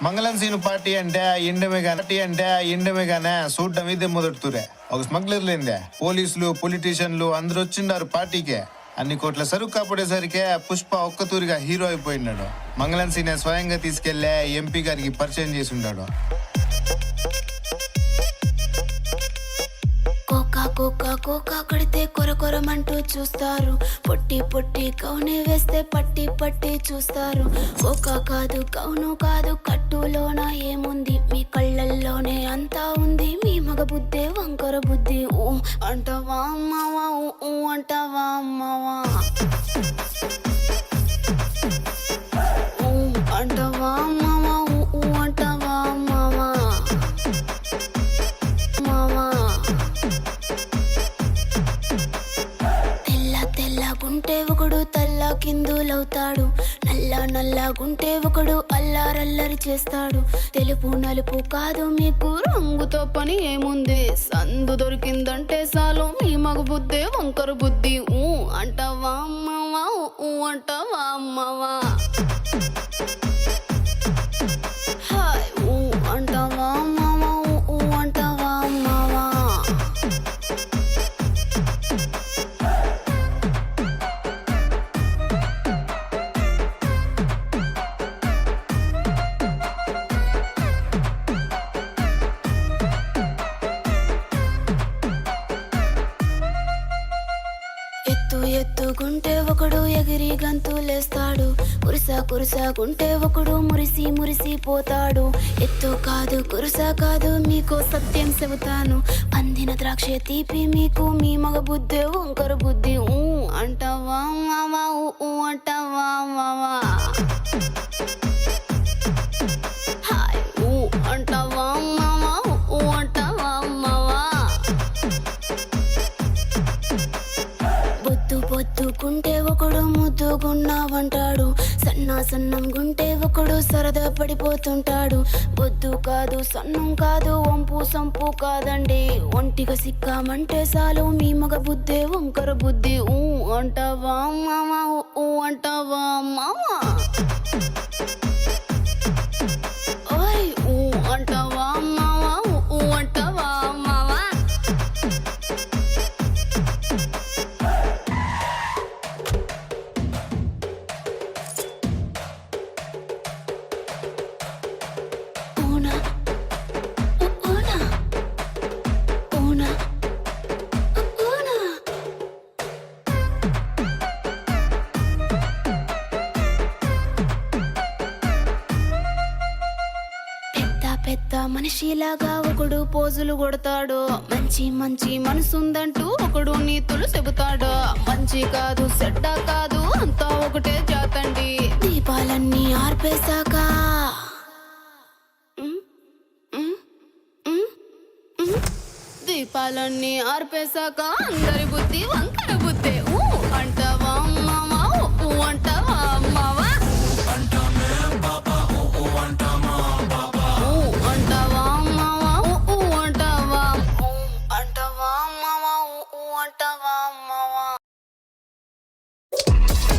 మంగళం scene party అంటే ఇండమే గానే చూడటం ఇదే మొదటి ఒక స్మగ్లర్ లేందే పోలీసులు పొలిటీషియన్లు అందరూ వచ్చిండారు పార్టీకే. అన్ని కోట్ల సరుకు కాపాడేసరికే పుష్ప ఒక్కతూరిగా హీరో అయిపోయినాడు. మంగళం సీనే స్వయంగా తీసుకెళ్లే ఎంపీ గారికి పరిచయం చేసి ఉన్నాడు. కోకా కోకా కడితే కొరకొరమంటూ చూస్తారు. పొట్టి పొట్టి కౌనే వేస్తే పట్టి పట్టి చూస్తారు. కోకా కాదు కౌను కాదు కట్టులోన ఏముంది, మీ కళ్ళల్లోనే అంతా ఉంది. మీ మగ బుద్ధే వంకర బుద్ధి. ఊ అంటావా అమ్మావా, ఊ అంటావా అమ్మావా, ఊ అంటావా అమ్మావా, ఊ అంటావా అమ్మావా మావా. గుంటే ఒకడు తల్లా కిందులవుతాడు, నల్లగుంటే ఒకడు అల్లారల్లరి చేస్తాడు. తెలుపు నలుపు కాదు మీకు రంగుతో పని ఏముంది, సందు దొరికిందంటే చాలు మీ మగ బుద్ధే వంకర బుద్ధి. ఊ అంటావా అమ్మావా, ఊ అంటావా అమ్మావా, హాయ్ ఊ అంటావా అమ్మావా, ఊ అంటావా అమ్మావా. ఎత్తుకుంటే ఒకడు ఎగిరి గంతులేస్తాడు, కురుసాకుంటే ఒకడు మురిసి పోతాడు. ఎత్తు కాదు కురుసా కాదు మీకో సత్యం చెబుతాను, అందిన ద్రాక్ష తీపి మీకు మీ మగ బుద్ధే వంకర బుద్ధి. ఊ అంటావా మావా, ఊ అంటావా మావా, హాయ్ ఊ అంటావా మావా, ఊ అంటావా మావా. బొద్దుకుంటే ఒకడు ముద్దుగున్నావంటాడు, సన్నం గుంటే ఒకడు సరదా పడిపోతుంటాడు. బొద్దు కాదు సన్నం కాదు వంపు సంపు కాదండి, ఒంటిగా సిక్కామంటే చాలు మీ మగ బుద్ధే వంకర బుద్ధి. ఊ అంటావా మావా, ఊ అంటావా మావా, ఓయ్ ఊ అంటావా మావా, ఊ అంటావా మావా. పెద్ద మనిషిలాగా ఒకడు పోజులు కొడతాడు, మంచి మనసుందంటూ ఒకడు నీతులు చెబుతాడు. మంచి కాదు చెడ్డ కాదు అంతా ఒకటే జాతండి, దీపాలన్నీ ఆర్పేశాక అందరి బుద్ధి వంకర